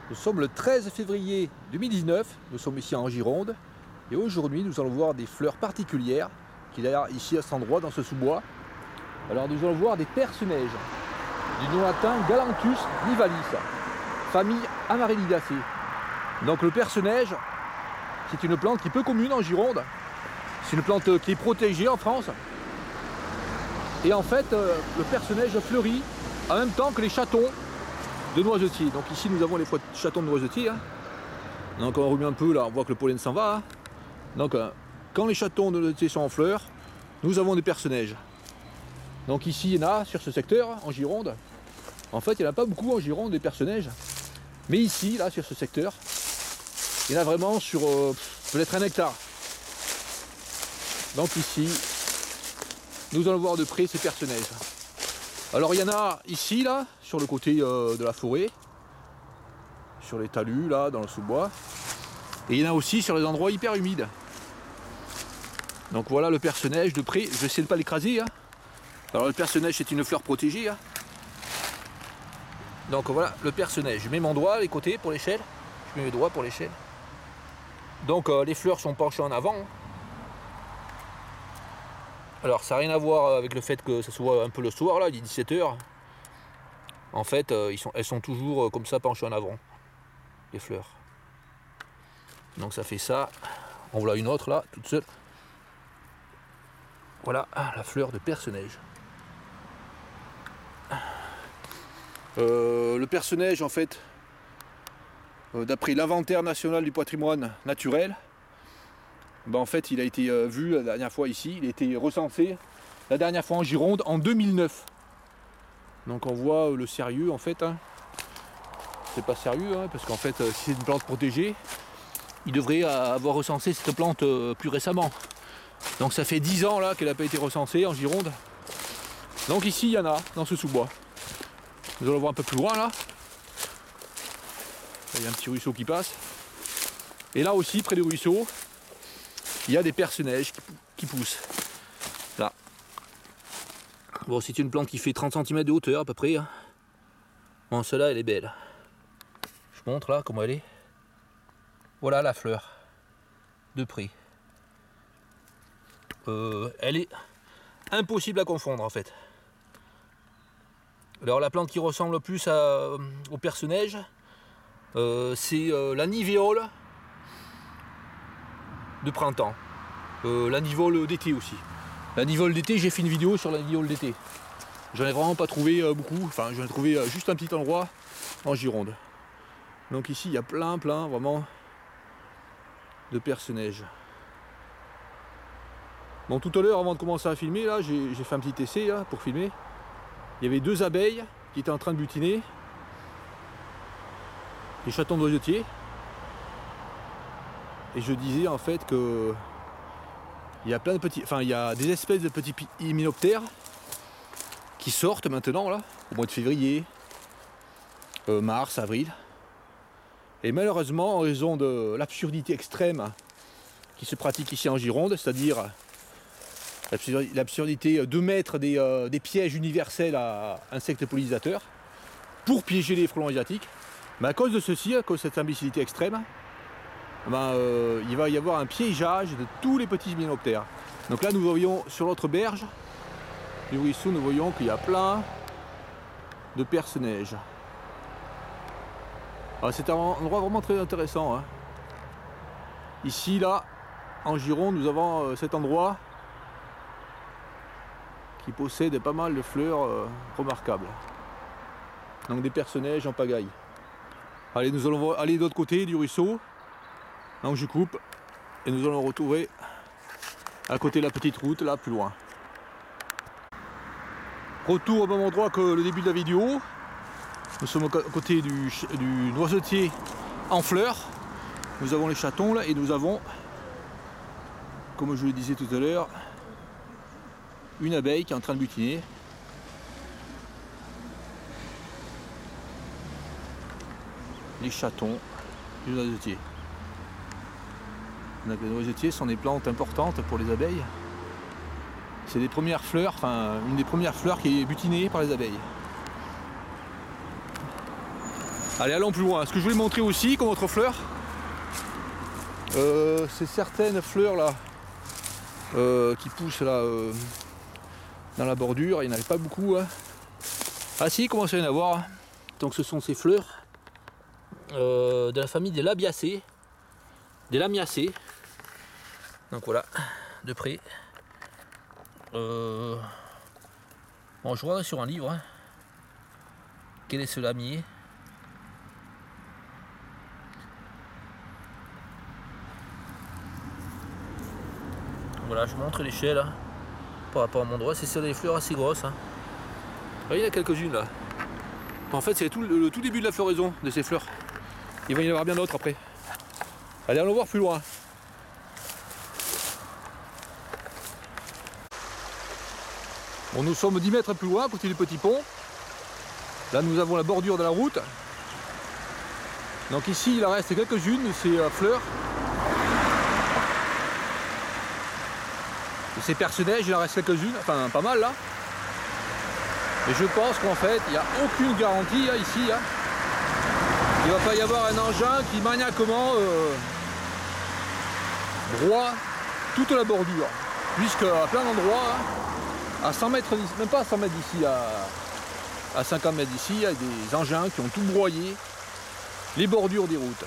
Nous sommes le 13 février 2019, nous sommes ici en Gironde et aujourd'hui nous allons voir des fleurs particulières qu'il y a ici à cet endroit dans ce sous-bois. Alors nous allons voir des perce-neige, du nom latin Galanthus nivalis, famille Amaryllidaceae. Donc le perce-neige, c'est une plante qui est peu commune en Gironde, c'est une plante qui est protégée en France. Et en fait, le perce-neige fleurit en même temps que les chatons de noisetiers. Donc ici nous avons les chatons de noisetiers. Donc on remet un peu là, on voit que le pollen s'en va. Donc quand les chatons de noisetiers sont en fleurs, nous avons des perce-neige. Donc ici il y en a sur ce secteur en Gironde. En fait il n'y en a pas beaucoup en Gironde des perce-neige. Mais ici, là sur ce secteur, il y en a vraiment sur peut-être 1 hectare. Donc ici, nous allons voir de près ces perce-neige. Alors il y en a ici, là, sur le côté de la forêt, sur les talus, là, dans le sous-bois. Et il y en a aussi sur les endroits hyper humides. Donc voilà le perce-neige de près. Je vais essayer de ne pas l'écraser. Hein. Alors le perce-neige, c'est une fleur protégée. Hein. Donc voilà le perce-neige. Je mets mon doigt à les côtés pour l'échelle. Je mets mes doigts pour l'échelle. Donc les fleurs sont penchées en avant. Alors ça n'a rien à voir avec le fait que ça soit un peu le soir, là, il est 17 h. En fait, elles sont toujours comme ça penchées en avant, les fleurs. Donc ça fait ça. En voilà une autre là, toute seule. Voilà la fleur de perce-neige. Le perce-neige, en fait, d'après l'inventaire national du patrimoine naturel, ben en fait il a été vu la dernière fois ici, il a été recensé la dernière fois en Gironde en 2009. Donc on voit le sérieux en fait. Hein. C'est pas sérieux hein, parce qu'en fait si c'est une plante protégée, il devrait avoir recensé cette plante plus récemment. Donc ça fait 10 ans là qu'elle n'a pas été recensée en Gironde. Donc ici il y en a dans ce sous-bois. Nous allons voir un peu plus loin là. Il y a un petit ruisseau qui passe. Et là aussi près du ruisseau, il y a des perce-neige qui poussent. Là. Bon, c'est une plante qui fait 30 cm de hauteur à peu près. Bon, celle-là, elle est belle. Je montre là comment elle est. Voilà la fleur. De près. Elle est impossible à confondre en fait. Alors la plante qui ressemble le plus au perce-neige, c'est la nivéole de printemps. La nivole d'été aussi. La nivole d'été, j'ai fait une vidéo sur la nivole d'été. J'en ai vraiment pas trouvé beaucoup, enfin j'en ai trouvé juste un petit endroit en Gironde. Donc ici il y a plein vraiment de perce-neige. Bon, tout à l'heure avant de commencer à filmer, là j'ai fait un petit essai là, pour filmer. Il y avait 2 abeilles qui étaient en train de butiner. Les chatons noisetiers. Et je disais en fait que il y a plein de petits, enfin il y a des espèces de petits hyménoptères qui sortent maintenant là, au mois de février, mars, avril. Et malheureusement, en raison de l'absurdité extrême qui se pratique ici en Gironde, c'est-à-dire l'absurdité de mettre des pièges universels à insectes pollinisateurs pour piéger les frelons asiatiques, mais à cause de ceci, à cause de cette imbécilité extrême, ben, il va y avoir un piégeage de tous les petits hyménoptères. Donc là nous voyons sur l'autre berge du ruisseau, nous voyons qu'il y a plein de perce-neige. C'est un endroit vraiment très intéressant. Hein. Ici là, en Gironde, nous avons cet endroit qui possède pas mal de fleurs remarquables. Donc des perce-neige en pagaille. Allez, nous allons aller de l'autre côté du ruisseau. Donc je coupe et nous allons retrouver à côté de la petite route, là plus loin. Retour au même endroit que le début de la vidéo. Nous sommes à côté du noisetier en fleurs. Nous avons les chatons là et nous avons, comme je le disais tout à l'heure, une abeille qui est en train de butiner. Les chatons du noisetier. Donc, les noisetiers sont des plantes importantes pour les abeilles. C'est des premières fleurs, enfin une des premières fleurs qui est butinée par les abeilles. Allez, allons plus loin. Ce que je voulais montrer aussi comme autre fleur, c'est certaines fleurs là qui poussent là dans la bordure. Il n'y en avait pas beaucoup. Hein. Ah si, il commence à y en avoir. Donc ce sont ces fleurs de la famille des Labiacées. Des Lamiacées. Donc voilà, de près. Bon, je vois sur un livre. Hein. Quel est ce lamier? Voilà, je montre l'échelle hein, par rapport à mon doigt. C'est sur des fleurs assez grosses. Hein. Il y en a quelques-unes là. En fait, c'est le tout début de la floraison de ces fleurs. Il va y en avoir bien d'autres après. Allez, allons voir plus loin. Bon, nous sommes 10 mètres plus loin, à côté du petit pont. Là, nous avons la bordure de la route. Donc ici, il en reste quelques-unes de ces fleurs. De ces perce-neige, il en reste quelques-unes, enfin pas mal là. Et je pense qu'en fait, il n'y a aucune garantie hein, ici. Hein. Il ne va pas y avoir un engin qui maniaquement broie toute la bordure. Puisqu'à plein d'endroits, hein, à 100 mètres, même pas à 100 mètres d'ici, à 50 mètres d'ici, il y a des engins qui ont tout broyé les bordures des routes.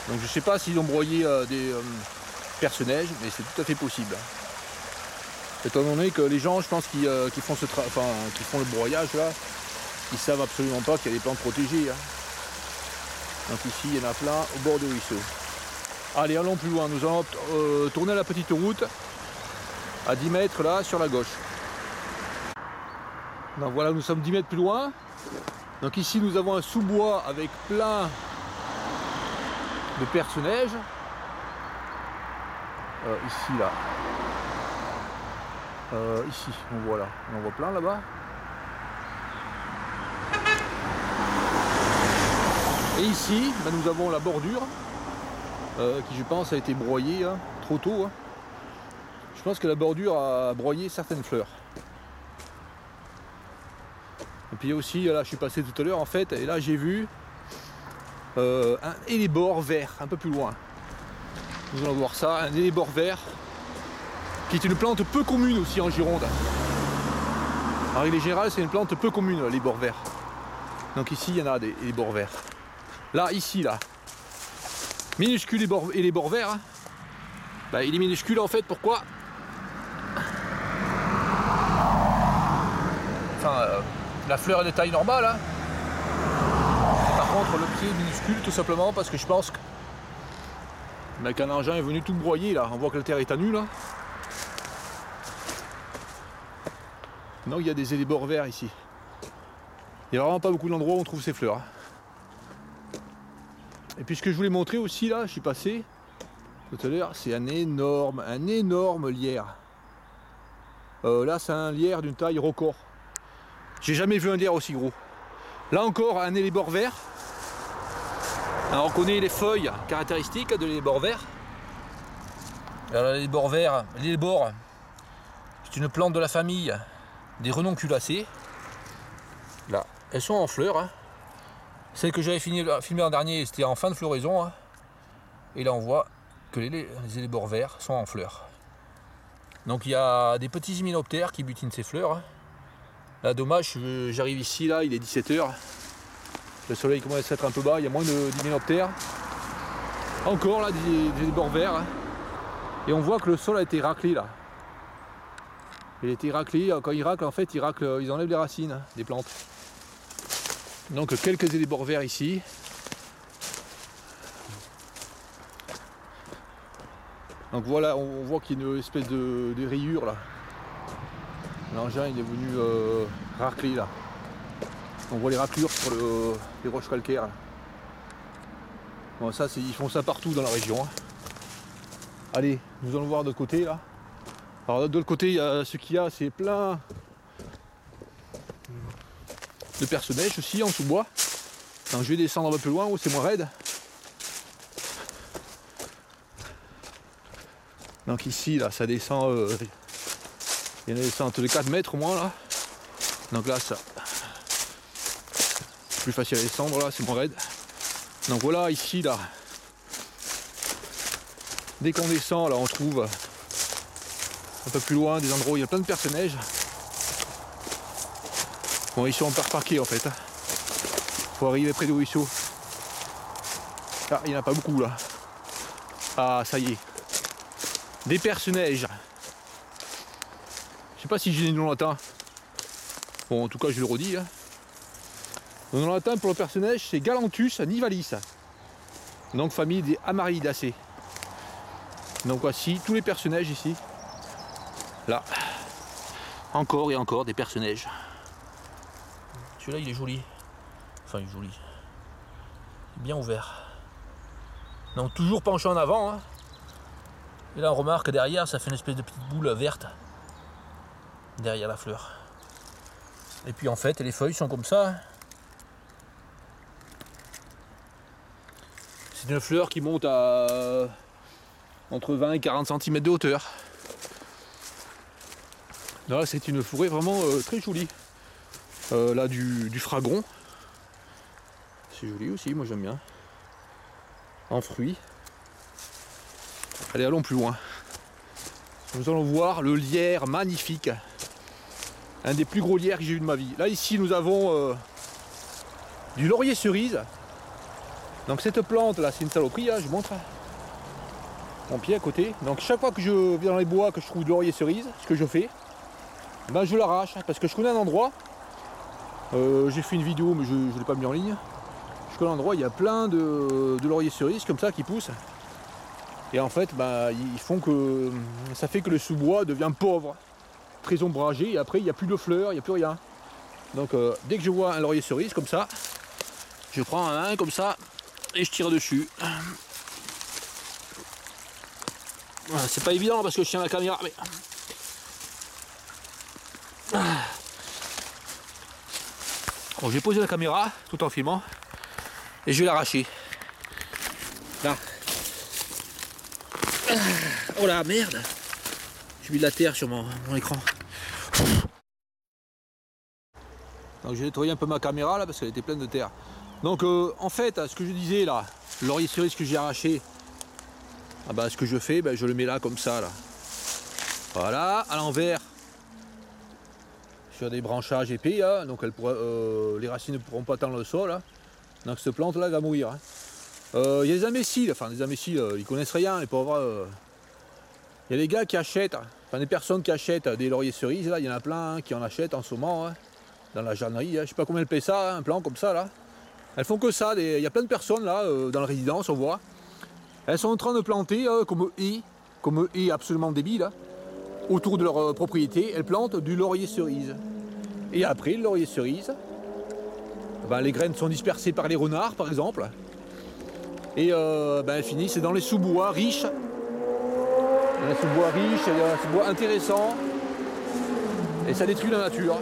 Donc je ne sais pas s'ils ont broyé des perce-neige, mais c'est tout à fait possible. Étant donné que les gens, je pense, qui font qui font le broyage là, ils savent absolument pas qu'il y a des plantes protégées. Hein. Donc ici, il y en a plein au bord du ruisseau. Allez, allons plus loin. Nous allons tourner la petite route à 10 mètres là, sur la gauche. Donc voilà, nous sommes 10 mètres plus loin. Donc ici, nous avons un sous-bois avec plein de perce-neige. Ici, là. Ici, on voit là. On en voit plein là-bas. Et ici, ben, nous avons la bordure qui, je pense, a été broyée hein, trop tôt. Hein. Je pense que la bordure a broyé certaines fleurs. Et puis aussi, là, je suis passé tout à l'heure, en fait, et là, j'ai vu un hellebore vert, un peu plus loin. Nous allons voir ça, un hellebore vert, qui est une plante peu commune aussi en Gironde. En règle générale, c'est une plante peu commune, les bords verts. Donc ici, il y en a des bords verts. Là, ici, là. Minuscule et les bords verts. Hein. Bah, il est minuscule en fait, pourquoi? Enfin, la fleur est de taille normale. Hein. Par contre, le pied est minuscule, tout simplement parce que je pense qu'un engin est venu tout broyer là. On voit que la terre est à nu là. Non, il y a des hellebores verts ici. Il n'y a vraiment pas beaucoup d'endroits où on trouve ces fleurs. Hein. Et puis ce que je voulais montrer aussi là, je suis passé tout à l'heure, c'est un énorme lierre. Là c'est un lierre d'une taille record. J'ai jamais vu un lierre aussi gros. Là encore un hellebore vert. Alors, on connaît les feuilles caractéristiques de l'hellebore vert. Alors l'hellebore vert, l'hellebore, c'est une plante de la famille des renonculacées. Là, elles sont en fleurs. Hein. Celle que j'avais filmée l'an dernier, c'était en fin de floraison. Hein. Et là, on voit que les hellebores verts sont en fleurs. Donc, il y a des petits hyménoptères qui butinent ces fleurs. Hein. Là, dommage, j'arrive ici, là, il est 17 h. Le soleil commence à être un peu bas, il y a moins d'hyménoptères. Encore, là, des hellebores verts. Hein. Et on voit que le sol a été raclé, là. Il a été raclé. Quand il racle, en fait, ils enlèvent les racines hein, des plantes. Donc quelques hellebores verts ici. Donc voilà, on voit qu'il y a une espèce de rayure là. L'engin il est venu racler là. On voit les raclures sur les roches calcaires. Là. Bon, ça, ils font ça partout dans la région. Hein. Allez, nous allons voir de l'autre côté là. Alors de l'autre côté, il y a ce qu'il y a, c'est plein de perce-neige aussi en sous-bois. Donc je vais descendre un peu plus loin où c'est moins raide. Donc ici là ça descend, il y en a descend tous les 4 mètres au moins là. Donc là ça plus facile à descendre là, c'est moins raide. Donc voilà, ici là, dès qu'on descend là, on trouve un peu plus loin des endroits où il y a plein de perce-neige. Bon, ici on peut reparquer en fait. Faut arriver près du ruisseau. Ah, il n'y en a pas beaucoup là. Ah, ça y est. Des perce-neige. Je sais pas si j'ai des noms latins. Bon, en tout cas, je le redis. Hein. Le nom latin pour le perce-neige, c'est Galanthus nivalis. Donc, famille des Amaridacées. Donc, voici tous les perce-neige ici. Là. Encore et encore des perce-neige. Celui-là, il est joli. Enfin, il est joli. Bien ouvert. Donc, toujours penché en avant. Hein. Et là, on remarque derrière, ça fait une espèce de petite boule verte. Derrière la fleur. Et puis, en fait, les feuilles sont comme ça. C'est une fleur qui monte à entre 20 et 40 cm de hauteur. Là, c'est une forêt vraiment très jolie. Là, du fragon. C'est joli aussi, moi j'aime bien. En fruits. Allez, allons plus loin. Nous allons voir le lierre magnifique. Un des plus gros lierres que j'ai eu de ma vie. Là, ici, nous avons du laurier cerise. Donc cette plante là, c'est une saloperie, hein, je vous montre. Mon pied à côté. Donc chaque fois que je vais dans les bois, que je trouve du laurier cerise, ce que je fais, ben je l'arrache parce que je connais un endroit. J'ai fait une vidéo mais je ne l'ai pas mis en ligne. Je connais un endroit, il y a plein de laurier cerise comme ça qui poussent. Et en fait, ben, ils font que ça fait que le sous-bois devient pauvre, très ombragé, et après il n'y a plus de fleurs, il n'y a plus rien. Donc dès que je vois un laurier cerise comme ça, je prends un comme ça et je tire dessus. Voilà, c'est pas évident parce que je tiens la caméra, mais bon, j'ai posé la caméra tout en filmant et je vais l'arracher. Là. Oh la merde! J'ai mis de la terre sur mon écran. Donc j'ai nettoyé un peu ma caméra là parce qu'elle était pleine de terre. Donc en fait, ce que je disais là, le laurier cerise que j'ai arraché, ah bah, ce que je fais, bah, je le mets là comme ça là. Voilà, à l'envers. Sur des branchages épais, hein, donc les racines ne pourront pas atteindre le sol. Hein. Donc cette plante là elle va mourir. Hein. Il y a des imbéciles, enfin des imbéciles, ils connaissent rien, les pauvres. Il y a des gars qui achètent, enfin des personnes qui achètent des lauriers cerises, là, il y en a plein hein, qui en achètent en ce moment, hein, dans la jardinerie, hein. Je sais pas combien elles paient ça, hein, un plan comme ça là. Elles font que ça, il y a plein de personnes là, dans la résidence, on voit. Elles sont en train de planter, comme eux absolument débiles, hein, autour de leur propriété, elles plantent du laurier cerise. Et après, le laurier cerise, ben, les graines sont dispersées par les renards par exemple, et ben, elles finissent dans les sous-bois riches. Il y a un sous-bois riche, il y a un sous-bois intéressant, et ça détruit la nature.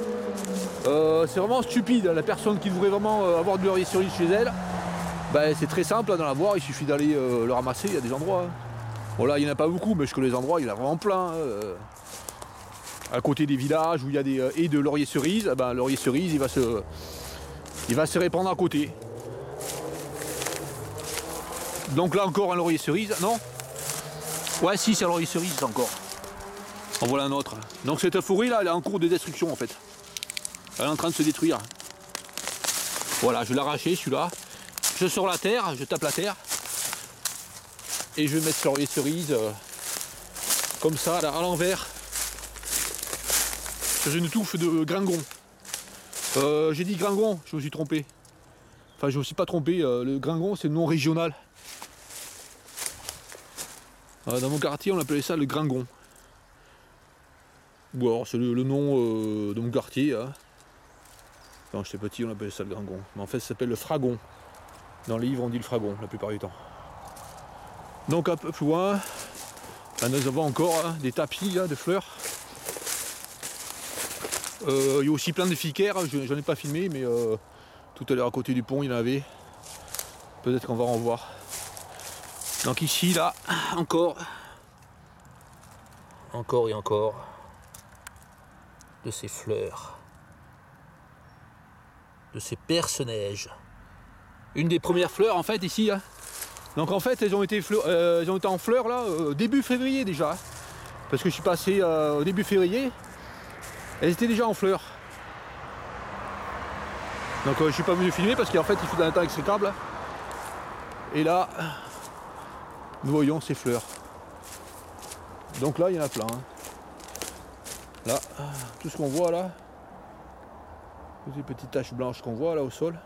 C'est vraiment stupide, la personne qui voudrait vraiment avoir du laurier cerise chez elle, ben, c'est très simple d'en avoir, il suffit d'aller le ramasser, il y a des endroits. Hein. Bon là il n'y en a pas beaucoup, mais je connais les endroits, il y en a vraiment plein. À côté des villages où il y a des haies de laurier cerise, ben, le laurier cerise il va se répandre à côté. Donc là encore un laurier cerise, non? Ouais si c'est un laurier cerise encore. En voilà un autre. Donc cette forêt là elle est en cours de destruction en fait. Elle est en train de se détruire. Voilà, je vais l'arracher celui-là. Je sors la terre, je tape la terre. Et je vais mettre ce laurier cerise comme ça là, à l'envers. Sur une touffe de gringon. J'ai dit gringon, je me suis trompé. Enfin je me suis pas trompé, le gringon c'est le nom régional. Dans mon quartier on appelait ça le gringon. Ou alors c'est le nom de mon quartier. Hein. Quand j'étais petit on appelait ça le gringon. Mais en fait ça s'appelle le fragon. Dans les livres on dit le fragon la plupart du temps. Donc un peu plus loin, là, nous avons encore hein, des tapis là, de fleurs. Il y a aussi plein de ficaires, j'en ai pas filmé mais tout à l'heure à côté du pont il y en avait. Peut-être qu'on va en voir. Donc ici là, encore et encore. De ces fleurs. De de ces perce-neige. Une des premières fleurs en fait ici. Hein. Donc en fait elles ont été en fleurs là début février déjà. Parce que je suis passé au début février. Elles étaient déjà en fleurs. Donc je suis pas venu filmer parce qu'en fait il faut un temps exécrable. Et là, nous voyons ces fleurs. Donc là il y en a plein. Hein. Là, tout ce qu'on voit là, toutes les petites taches blanches qu'on voit là au sol,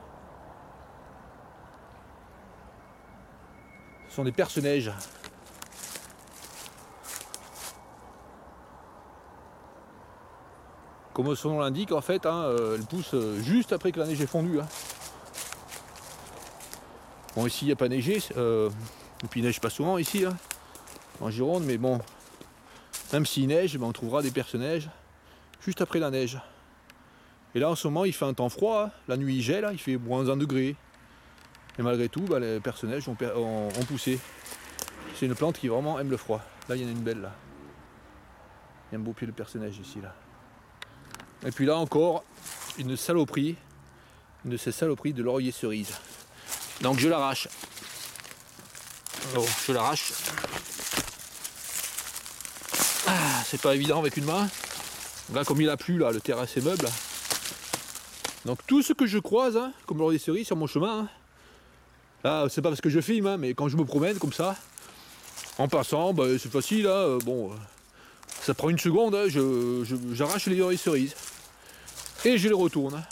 ce sont des perce-neige. Comme son nom l'indique, en fait, hein, elles poussent juste après que la neige est fondue. Hein. Bon, ici il n'y a pas neigé, et puis il neige pas souvent ici, hein, en Gironde, mais bon, même s'il neige, ben, on trouvera des perce-neige juste après la neige. Et là en ce moment il fait un temps froid, hein. La nuit il gèle, il fait moins 1 degré. Et malgré tout, ben, les perce-neige ont poussé. C'est une plante qui vraiment aime le froid. Là il y en a une belle là. Il y a un beau pied de perce-neige ici là. Et puis là encore, une saloperie, une de ces saloperies de laurier cerise. Donc je l'arrache. Oh, je l'arrache. Ah, c'est pas évident avec une main. Là comme il a plu, là, le terrain est meuble. Donc tout ce que je croise, hein, comme laurier cerise sur mon chemin, hein, là c'est pas parce que je filme, hein, mais quand je me promène comme ça, en passant, bah, c'est facile, hein, bon, ça prend 1 seconde, hein, j'arrache les lauriers cerises. Et je les retourne.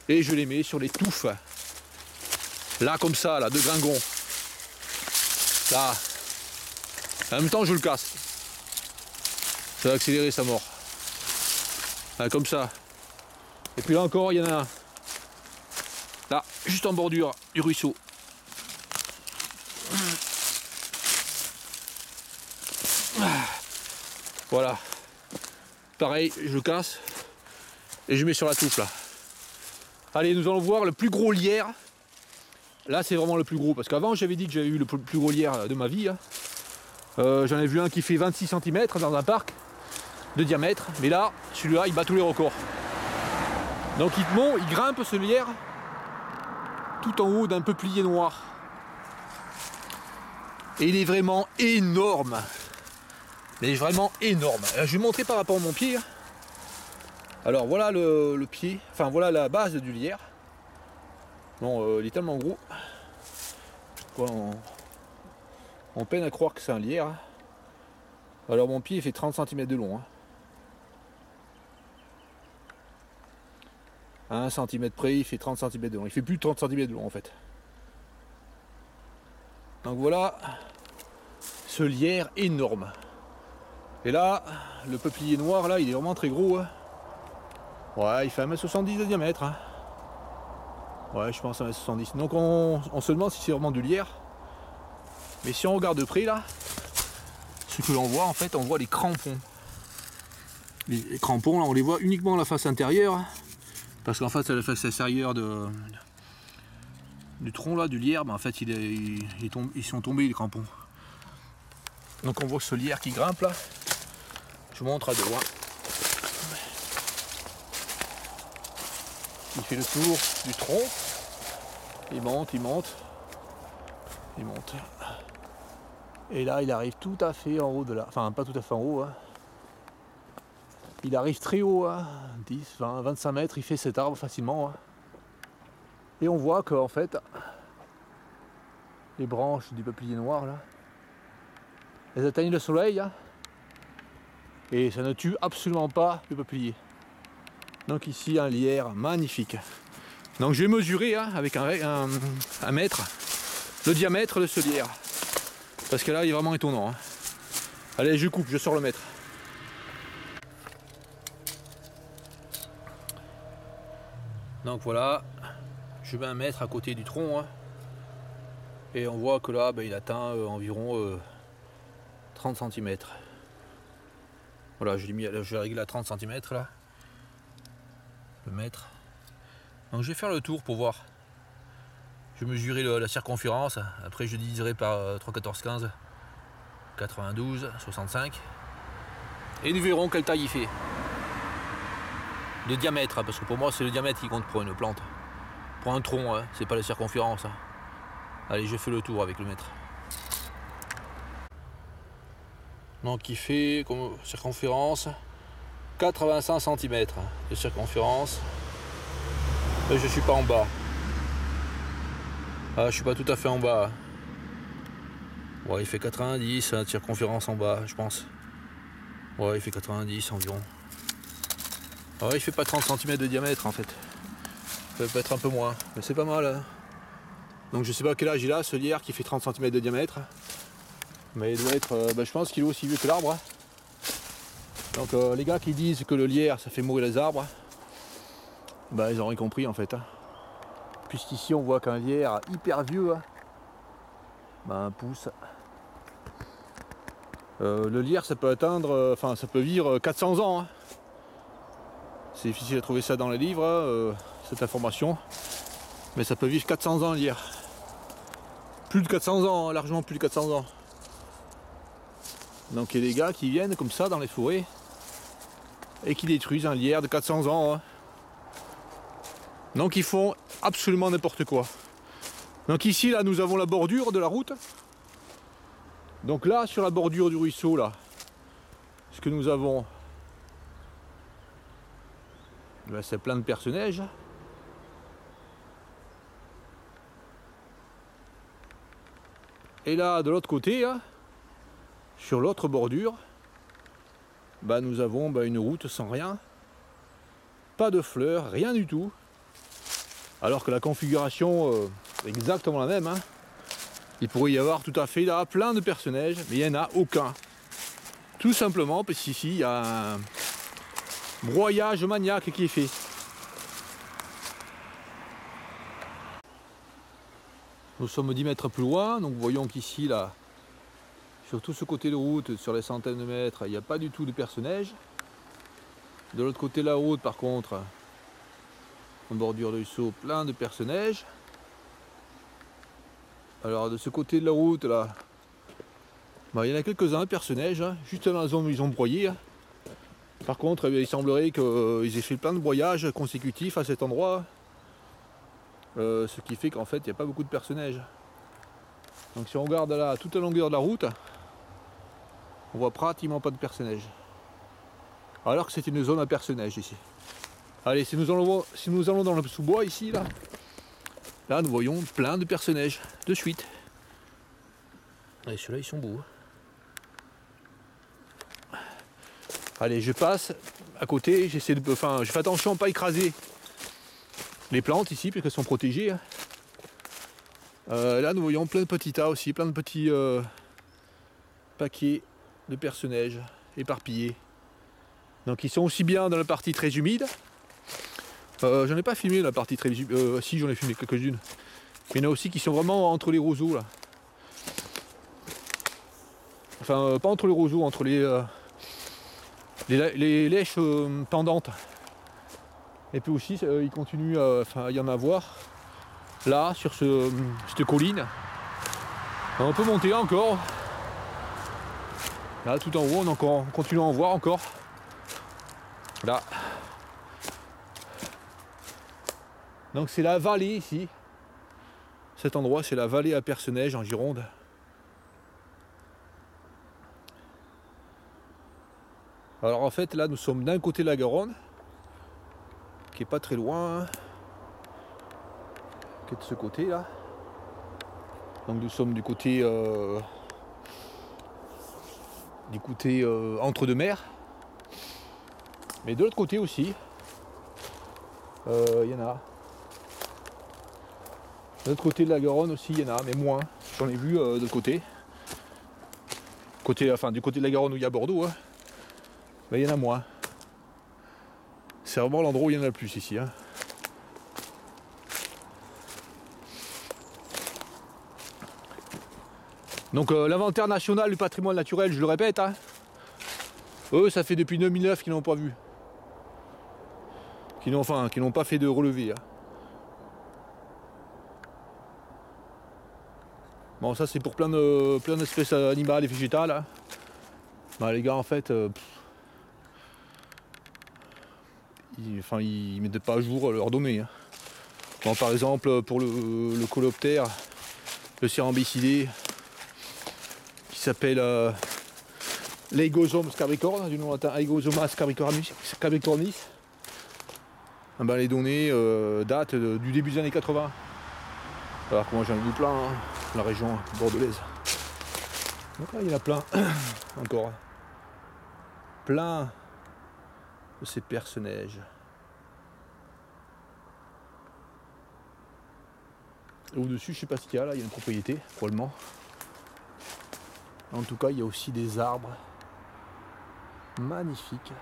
Et je les mets sur les touffes. Là comme ça, là, de gringon. Là. En même temps je le casse. Ça va accélérer sa mort. Là, comme ça. Et puis là encore, il y en a un. Là, juste en bordure du ruisseau. Voilà. Pareil, je casse. Et je mets sur la touffe là. Allez, nous allons voir le plus gros lierre. Là, c'est vraiment le plus gros. Parce qu'avant, j'avais dit que j'avais eu le plus gros lierre de ma vie. Hein. J'en ai vu un qui fait 26 cm dans un parc de diamètre. Mais là, celui-là, il bat tous les records. Donc il grimpe ce lierre tout en haut d'un peuplier noir. Et il est vraiment énorme. Il est vraiment énorme. Je vais vous montrer par rapport à mon pied. Alors voilà le pied, enfin voilà la base du lierre. Bon, il est tellement gros. On peine à croire que c'est un lierre. Alors mon pied il fait 30 cm de long. Hein. À 1 cm près, il fait 30 cm de long. Il fait plus de 30 cm de long en fait. Donc voilà ce lierre énorme. Et là, le peuplier noir là, il est vraiment très gros. Hein. Ouais, il fait 1,70 m de diamètre. Hein. Ouais, je pense 1,70 m. Donc on se demande si c'est vraiment du lierre. Mais si on regarde de près là, ce que l'on voit en fait, on voit les crampons. Les crampons là, on les voit uniquement à la face intérieure. Parce qu'en fait, c'est la face extérieure du tronc là, du lierre, mais en fait ils sont tombés les crampons. Donc on voit ce lierre qui grimpe là. Je vous montre à de loin. Il fait le tour du tronc. Il monte, il monte. Il monte. Et là, il arrive tout à fait en haut de là. Enfin, pas tout à fait en haut. Hein. Il arrive très haut, hein. 10, 20, 25 mètres. Il fait cet arbre facilement. Hein. Et on voit qu'en fait, les branches du peuplier noir, là, elles atteignent le soleil. Hein. Et ça ne tue absolument pas le peuplier. Donc ici un lierre magnifique. Donc je vais mesurer hein, avec un mètre le diamètre de ce lierre. Parce que là il est vraiment étonnant. Hein. Allez, je coupe, je sors le mètre. Donc voilà, je mets un mètre à côté du tronc. Hein, et on voit que là il atteint environ 30 cm. Voilà, je règle à 30 cm là. Le mètre. Donc je vais faire le tour pour voir. Je vais mesurer la circonférence. Après je diviserai par 3, 14, 15, 92, 65. Et nous verrons quelle taille il fait. de diamètre, hein, parce que pour moi c'est le diamètre qui compte pour une plante. Pour un tronc, hein, c'est pas la circonférence. Hein. Allez, je fais le tour avec le mètre. Donc il fait comme circonférence 85 cm de circonférence. Là, je suis pas en bas. Ah, je suis pas tout à fait en bas. Ouais, il fait 90 de circonférence en bas, je pense. Ouais, il fait 90 environ. Ouais, il fait pas 30 cm de diamètre en fait. Ça peut être un peu moins, mais c'est pas mal. Hein. Donc je sais pas quel âge il a ce lierre qui fait 30 cm de diamètre. Mais il doit être, je pense qu'il est aussi vieux que l'arbre. Hein. Donc les gars qui disent que le lierre ça fait mourir les arbres, ils auraient compris en fait. Hein. Puisqu'ici on voit qu'un lierre hyper vieux pousse. Le lierre ça peut atteindre, ça peut vivre 400 ans. Hein. C'est difficile à trouver ça dans les livres, cette information. Mais ça peut vivre 400 ans le lierre. Plus de 400 ans, largement plus de 400 ans. Donc il y a des gars qui viennent comme ça dans les forêts et qui détruisent un lierre de 400 ans. Hein. Donc ils font absolument n'importe quoi. Donc ici là nous avons la bordure de la route. Donc là sur la bordure du ruisseau là, ce que nous avons, c'est plein de perce-neige. Et là de l'autre côté, hein, sur l'autre bordure, nous avons une route sans rien, pas de fleurs, rien du tout. Alors que la configuration est exactement la même. Hein. Il pourrait y avoir tout à fait là plein de perce-neige, mais il n'y en a aucun. Tout simplement parce qu'ici il y a un broyage maniaque qui est fait. Nous sommes 10 mètres plus loin, donc voyons qu'ici là, sur tout ce côté de route, sur les centaines de mètres, il n'y a pas du tout de perce-neige. De l'autre côté de la route par contre, en bordure de ruisseau, plein de perce-neige. Alors de ce côté de la route là, il y en a quelques-uns perce-neige, hein, juste dans la zone où ils ont broyé. Hein. Par contre, il semblerait qu'ils aient fait plein de broyages consécutifs à cet endroit. Ce qui fait qu'en fait il n'y a pas beaucoup de perce-neige. Donc si on regarde là toute la longueur de la route, on voit pratiquement pas de perce-neige. Alors que c'est une zone à perce-neige ici. Allez, si nous allons dans le sous-bois ici, là nous voyons plein de perce-neige de suite. Allez, ceux-là ils sont beaux. Allez, je passe à côté, je fais attention à ne pas écraser les plantes ici, puisqu'elles sont protégées. Là nous voyons plein de petits tas aussi, plein de petits paquets de perce-neige éparpillés. Donc ils sont aussi bien dans la partie très humide. J'en ai pas filmé la partie très humide, si j'en ai filmé quelques-unes. Mais il y en a aussi qui sont vraiment entre les roseaux là. Enfin pas entre les roseaux, entre les lèches pendantes. Et puis aussi il continue à y en avoir là sur cette colline. On peut monter encore. Là tout en haut on continue à en voir encore. Là. Donc c'est la vallée ici. Cet endroit c'est la vallée à perce-neige en Gironde. Alors en fait là nous sommes d'un côté de la Garonne, qui est pas très loin, qui est de ce côté là. Donc nous sommes du côté entre deux mers. Mais de l'autre côté aussi, il y en a. De l'autre côté de la Garonne aussi, il y en a, mais moins. J'en ai vu de l'autre côté. Du côté de la Garonne où il y a Bordeaux, hein. Mais il y en a moins. C'est vraiment l'endroit où il y en a le plus ici. Hein. Donc l'inventaire national du patrimoine naturel, je le répète, hein, eux ça fait depuis 2009 qu'ils n'ont pas vu. Qui n'ont pas fait de relevé. Hein. Bon ça c'est pour plein d'espèces animales et végétales. Hein. Les gars en fait, ils mettent pas à jour leurs données. Hein. Bon, par exemple, pour le coléoptère, le cérambycidé, qui s'appelle l'Aigosome scabricorne, du nom latin Aigosoma scabricornis, ben, les données datent du début des années 80. Alors que moi j'en ai vu plein, hein, la région bordelaise. Donc là il y en a plein, encore. Plein de ces perce-neige. Au-dessus, je sais pas ce qu'il y a là, il y a une propriété, probablement. En tout cas, il y a aussi des arbres magnifiques.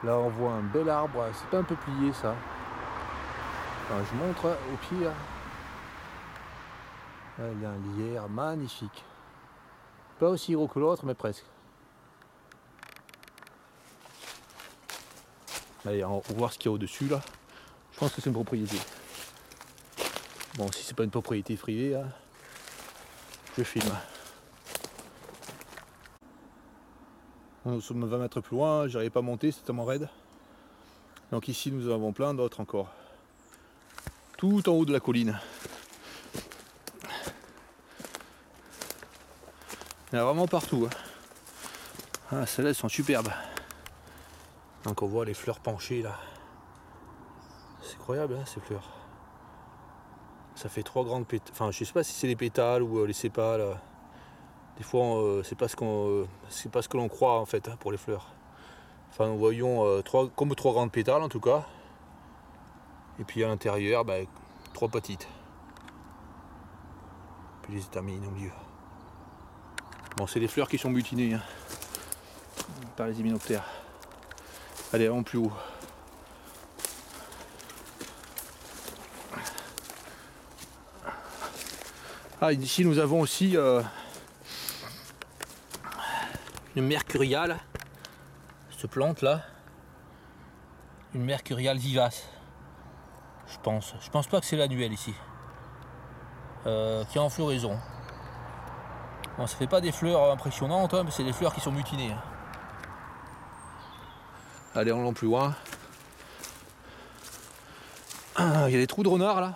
Là, on voit un bel arbre, c'est pas un peuplier ça. Enfin, je montre au pied. Là, il y a un lierre magnifique. Pas aussi gros que l'autre, mais presque. Allez, on va voir ce qu'il y a au-dessus là. Je pense que c'est une propriété. Bon, si c'est pas une propriété privée, là, je filme. Nous sommes 20 mètres plus loin, j'arrivais pas à monter, c'est tellement raide. Donc ici nous en avons plein d'autres encore. Tout en haut de la colline. Il y en a vraiment partout. Hein. Ah, celles-là sont superbes. Donc on voit les fleurs penchées là. C'est incroyable hein, ces fleurs. Ça fait 3 grandes pétales. Enfin je sais pas si c'est les pétales ou les sépales. Des fois c'est pas ce que l'on croit en fait hein, pour les fleurs. Enfin nous voyons comme 3 grandes pétales en tout cas. Et puis à l'intérieur, 3 petites. Puis les étamines au milieu. Bon c'est les fleurs qui sont mutinées hein, par les hyménoptères. Allez, allons plus haut. Ah, ici nous avons aussi une mercuriale, cette plante là, une mercuriale vivace. Je pense pas que c'est l'annuel ici, qui est en floraison. Bon, ça fait pas des fleurs impressionnantes, hein, mais c'est des fleurs qui sont mutinées. Hein. Allez, on va plus loin. Il y a des trous de renards là.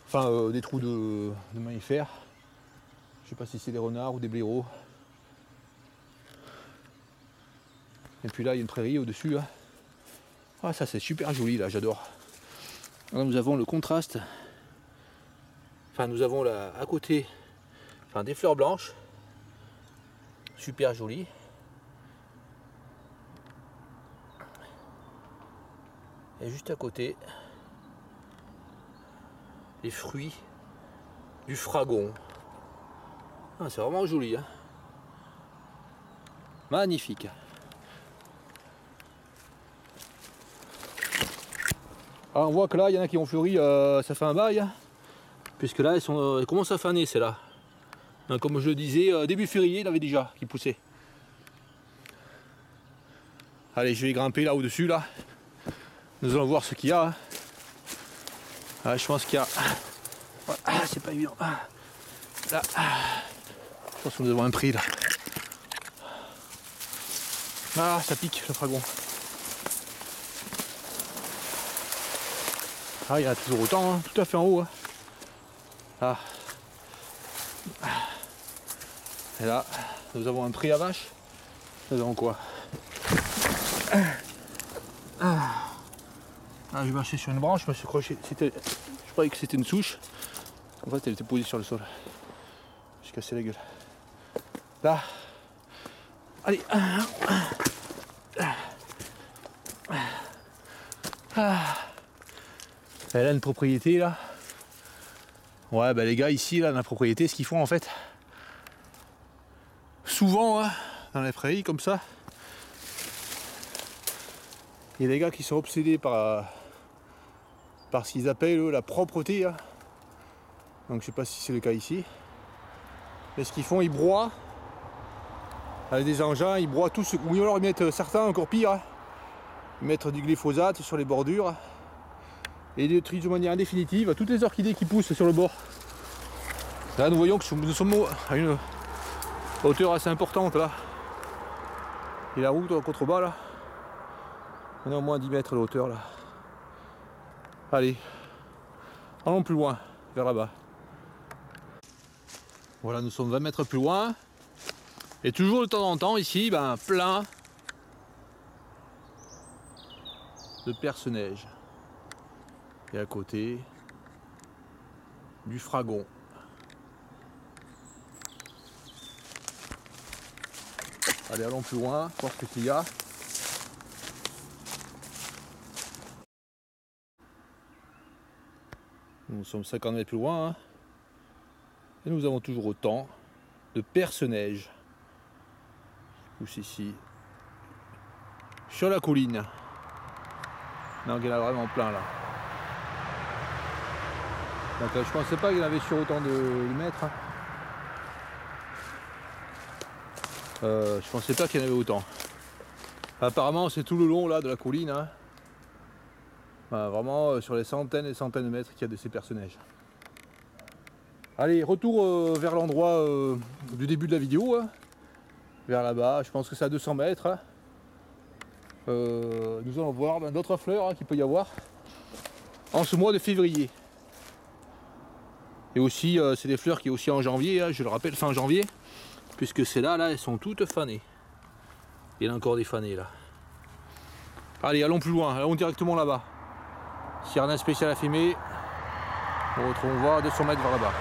Enfin, des trous de mammifères. Je sais pas si c'est des renards ou des blaireaux. Et puis là, il y a une prairie au-dessus. Là. Ah, ça c'est super joli là, j'adore. Là, nous avons le contraste. Enfin, nous avons là à côté des fleurs blanches. Super jolies. Et juste à côté, les fruits du fragon. Ah, c'est vraiment joli. Hein. Magnifique. Alors on voit que là, il y en a qui ont fleuri, ça fait un bail. Hein, puisque là, elles commencent à faner, celles-là. Comme je le disais, début février, il avait déjà qui poussait. Allez, je vais grimper là au-dessus, là. Nous allons voir ce qu'il y a. Hein. Ah, je pense qu'il y a... Ah, c'est pas évident. Là, je pense que nous avons un prix là. Ah, ça pique le fragon. Ah, il y en a toujours autant, hein, tout à fait en haut. Hein. Ah. Et là, nous avons un prix à vache. Nous avons quoi? Ah, j'ai marché sur une branche, je me suis accroché. Je croyais que c'était une souche. En fait, elle était posée sur le sol. J'ai cassé la gueule. Là. Allez. Elle a une propriété là. Ouais, les gars ici, là, dans la propriété, ce qu'ils font en fait, souvent, hein, dans les prairies comme ça, il y a des gars qui sont obsédés par ce qu'ils appellent eux, la propreté. Hein. Donc je sais pas si c'est le cas ici. Mais ce qu'ils font, ils broient avec des engins, ils broient tout, ou alors ils mettent certains encore pire, hein, ils mettent du glyphosate sur les bordures et ils détruisent de manière définitive toutes les orchidées qui poussent sur le bord. Là nous voyons que nous sommes à une hauteur assez importante là. Et la route en contrebas là. On est au moins 10 mètres de hauteur là. Allez, allons plus loin, vers là-bas. Voilà, nous sommes 20 mètres plus loin. Et toujours de temps en temps ici, plein de perce-neige. Et à côté, du fragon. Allez, allons plus loin, voir ce qu'il y a. Nous sommes 50 mètres plus loin. Hein. Et nous avons toujours autant de perce-neige. Qui pousse ici. Sur la colline. Donc il y en a vraiment plein là. Donc je pensais pas qu'il y en avait sur autant de mètres. Hein. Je pensais pas qu'il y en avait autant. Apparemment c'est tout le long là de la colline. Hein. Vraiment sur les centaines et centaines de mètres qu'il y a de ces perce-neige. Allez, retour vers l'endroit du début de la vidéo. Hein. Vers là-bas, je pense que c'est à 200 mètres. Hein. Nous allons voir d'autres fleurs qu'il peut y avoir en ce mois de février. Et aussi, c'est des fleurs qui est aussi en janvier, hein, je le rappelle, fin janvier. Puisque celles-là, elles sont toutes fanées. Il y en a encore des fanées là. Allez, allons plus loin, allons directement là-bas. S'il n'y a rien de spécial à filmer, on va à 200 mètres vers là-bas.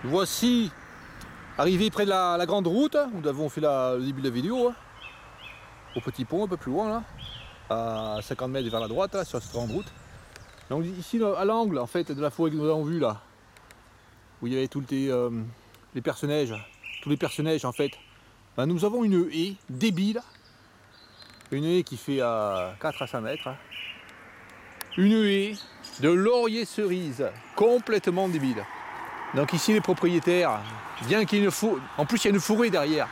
Voici arrivé près de la grande route, où nous avons fait le début de la vidéo. Hein, au petit pont, un peu plus loin là. À 50 mètres vers la droite, là, sur cette grande route. Donc ici, à l'angle en fait de la forêt que nous avons vue là, où il y avait tous les perce-neige, tous les perce-neige en fait, nous avons une haie débile, une haie qui fait 4 à 5 mètres, hein. Une haie de laurier cerise, complètement débile. Donc ici les propriétaires, bien qu'il y ait une forêt, en plus il y a une forêt derrière,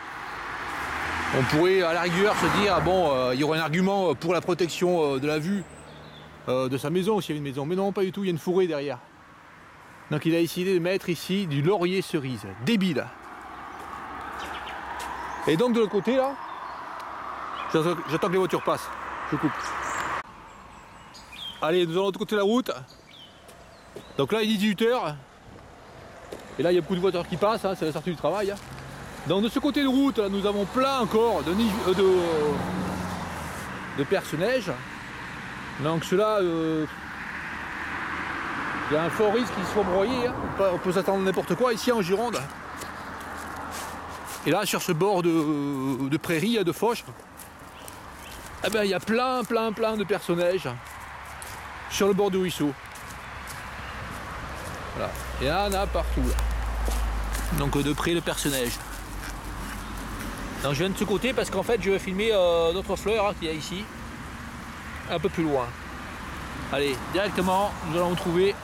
on pourrait à la rigueur se dire, bon, il y aurait un argument pour la protection de la vue de sa maison, s'il y avait une maison, mais non pas du tout, il y a une forêt derrière. Donc il a décidé de mettre ici du laurier cerise, débile. Et donc de l'autre côté là, j'attends que les voitures passent, je coupe. Allez, nous allons de l'autre côté de la route. Donc là il est 18 h. Et là il y a beaucoup de voitures qui passent, hein, c'est la sortie du travail. Hein. Donc de ce côté de route, là, nous avons plein encore de perce-neige. Donc ceux-là, il y a un fort risque qu'ils soient broyés. Hein. On peut s'attendre à n'importe quoi ici en Gironde. Et là sur ce bord de prairie, de fauche, eh ben, il y a plein de perce-neige sur le bord du ruisseau. Voilà. Et là, on a partout. Là. Donc de près le perce-neige. Donc je viens de ce côté parce qu'en fait je vais filmer d'autres fleurs qu'il y a ici. Un peu plus loin. Allez, directement, nous allons trouver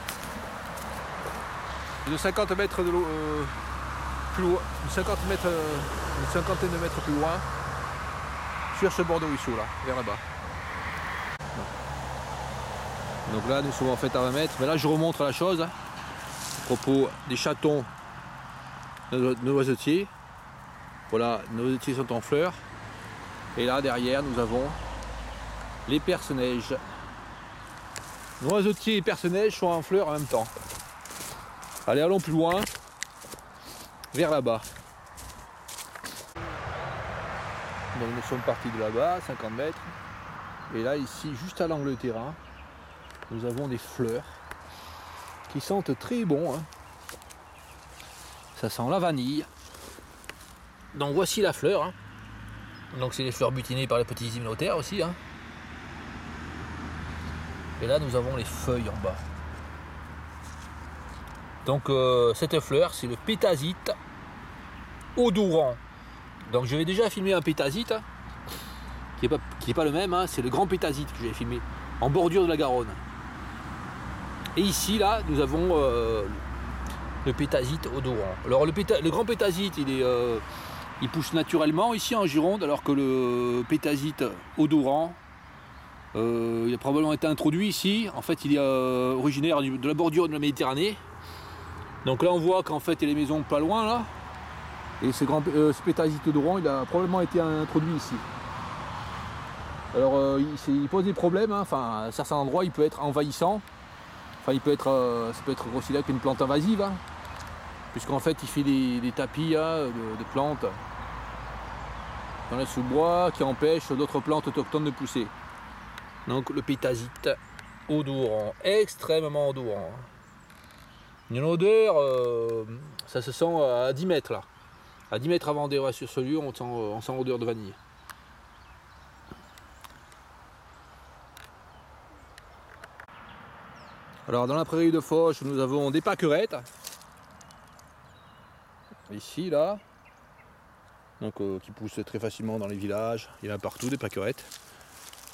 de 50 mètres de l'eau plus loin, une cinquantaine de mètres plus loin, sur ce bord de ruisseau là, vers là-bas. Donc là, nous sommes en fait à 20 mètres, mais là je remontre la chose. À propos des chatons de noisetiers. Voilà, nos noisetiers sont en fleurs. Et là derrière nous avons les perce-neige. Noisetiers et perce-neige sont en fleurs en même temps. Allez, allons plus loin, vers là-bas. Donc nous sommes partis de là-bas, 50 mètres. Et là ici, juste à l'angle de terrain, nous avons des fleurs qui sentent très bon. Hein. Ça sent la vanille. Donc voici la fleur. Hein. Donc c'est les fleurs butinées par les petits hyménoptères aussi. Hein. Et là nous avons les feuilles en bas. Donc cette fleur c'est le pétasite odorant. Donc j'avais déjà filmé un pétasite qui est pas le même, hein. C'est le grand pétasite que j'avais filmé en bordure de la Garonne. Et ici là nous avons le pétasite odorant. Alors le grand pétasite il pousse naturellement ici en Gironde, alors que le pétasite odorant il a probablement été introduit ici. En fait il est originaire de la bordure de la Méditerranée. Donc là on voit qu'en fait il y a les maisons pas loin là. Et ce pétasite odorant il a probablement été introduit ici. Alors il pose des problèmes, hein. Enfin, à certains endroits il peut être envahissant. Enfin, ça peut être considéré comme une plante invasive, hein, puisqu'en fait il fait des tapis hein, de plantes dans le sous-bois qui empêchent d'autres plantes autochtones de pousser. Donc le pétasite, odorant, extrêmement odorant. Une odeur, ça se sent à 10 mètres là. À 10 mètres avant d'arriver sur ce lieu, on sent l'odeur de vanille. Alors dans la prairie de Foch, nous avons des pâquerettes. Ici, là. Donc qui poussent très facilement dans les villages. Il y en a partout des pâquerettes.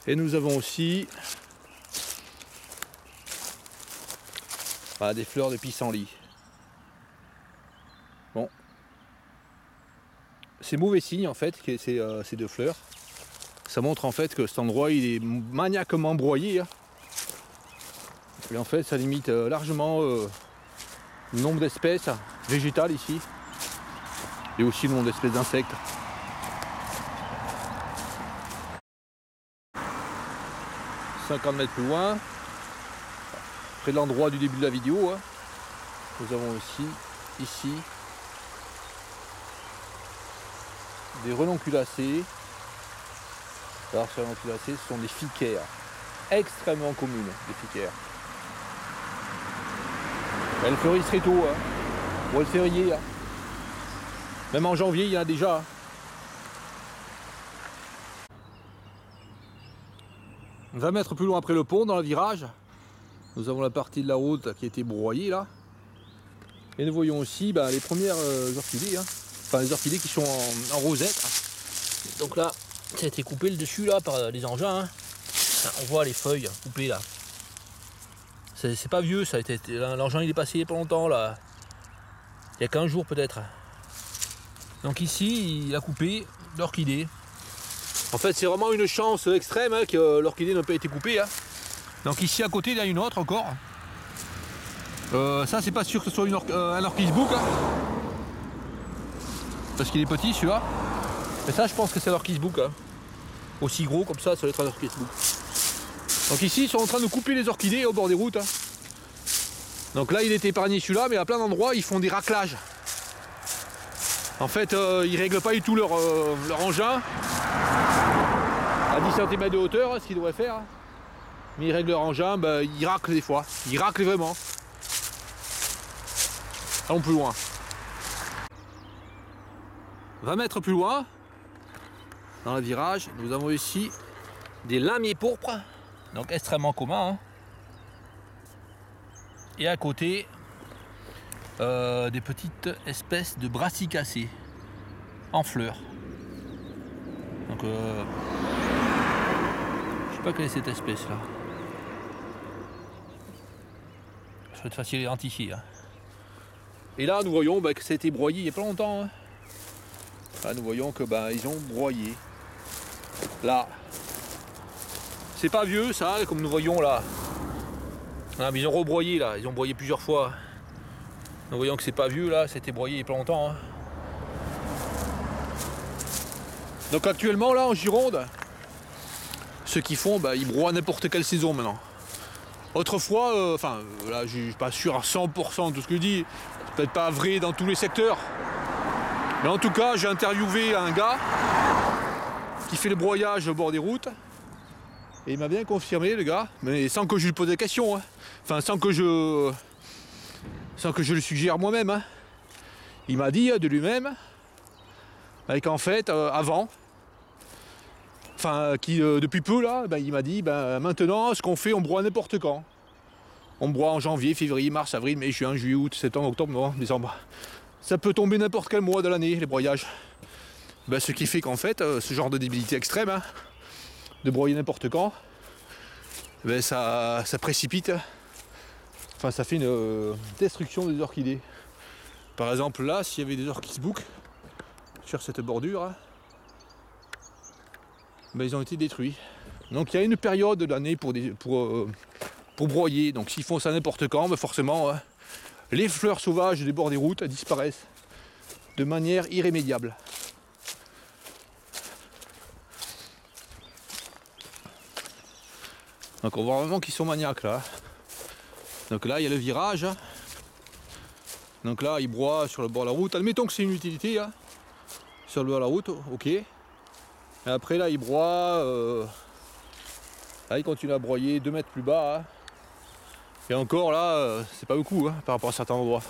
Et nous avons aussi des fleurs de pissenlit. Bon. C'est mauvais signe en fait, ces deux fleurs. Ça montre en fait que cet endroit il est maniaquement broyé. Hein. Et en fait ça limite largement le nombre d'espèces végétales ici. Et aussi le nombre d'espèces d'insectes. « 50 mètres plus loin, près de l'endroit du début de la vidéo, hein, nous avons aussi ici des renonculacées. Alors ces renonculacées, ce sont des ficaires, extrêmement communes, des ficaires. Elles fleurissent très tôt, hein, pour le février. Hein. Même en janvier, il y en a déjà. Hein. 20 mètres plus loin après le pont, dans le virage, nous avons la partie de la route qui a été broyée là. Et nous voyons aussi les premières orchidées, hein. Enfin les orchidées qui sont en rosette. Donc là, ça a été coupé le dessus là par les engins. Hein. On voit les feuilles coupées là. C'est pas vieux, ça a été. L'engin il est passé il y a pas longtemps là. Il y a 15 jours peut-être. Donc ici, il a coupé l'orchidée. En fait, c'est vraiment une chance extrême hein, que l'orchidée n'a pas été coupée. Hein. Donc ici à côté, il y a une autre encore. Ça, c'est pas sûr que ce soit un orchis-bouc. Hein, parce qu'il est petit celui-là. Mais ça, je pense que c'est l'orchis-bouc. Hein. Aussi gros comme ça doit être un orchis-bouc. Donc ici, ils sont en train de couper les orchidées au bord des routes. Hein. Donc là, il est épargné celui-là, mais à plein d'endroits, ils font des raclages. En fait, ils règlent pas du tout leur engin. À 10 cm de hauteur, hein, ce qu'ils devraient faire. Hein. Mais ils règlent leur engin, ils raclent des fois. Ils raclent vraiment. Allons plus loin. 20 mètres plus loin, dans le virage, nous avons ici des lamiers pourpres, donc extrêmement communs. Hein. Et à côté, des petites espèces de brassicacées en fleurs. Donc, je sais pas quelle est cette espèce là. Ça va être facile à identifier. Hein. Et là, nous voyons que ça a été broyé il n'y a pas longtemps. Hein. Là, nous voyons que ils ont broyé. Là, c'est pas vieux ça, comme nous voyons là. Ah, mais ils ont rebroyé là, ils ont broyé plusieurs fois. Nous voyons que c'est pas vieux là, c'était broyé il n'y a pas longtemps. Hein. Donc actuellement là en Gironde, ceux qui font, ils broient n'importe quelle saison maintenant. Autrefois, là je suis pas sûr à 100% de tout ce que je dis, c'est peut-être pas vrai dans tous les secteurs. Mais en tout cas, j'ai interviewé un gars qui fait le broyage au bord des routes. Et il m'a bien confirmé le gars, mais sans que je lui pose des questions. Hein. Enfin sans que je le suggère moi-même. Hein. Il m'a dit de lui-même qu'en fait avant, depuis peu là, il m'a dit maintenant ce qu'on fait on broie n'importe quand. On broie en janvier, février, mars, avril, mai, juin, juillet, août, septembre, octobre, novembre, décembre. Ça peut tomber n'importe quel mois de l'année les broyages. Ce qui fait qu'en fait ce genre de débilité extrême, hein, de broyer n'importe quand, ça précipite. Enfin ça fait une destruction des orchidées. Par exemple là, s'il y avait des orchis-boucs sur cette bordure, hein, ils ont été détruits. Donc il y a une période de l'année pour broyer. Donc s'ils font ça n'importe quand, forcément les fleurs sauvages des bords des routes disparaissent de manière irrémédiable. Donc on voit vraiment qu'ils sont maniaques là. Donc là il y a le virage. Donc là il broie sur le bord de la route. Admettons que c'est une utilité hein, sur le bord de la route, ok. Et après là il broie. Là il continue à broyer 2 mètres plus bas. Hein. Et encore là, c'est pas beaucoup hein, par rapport à certains endroits.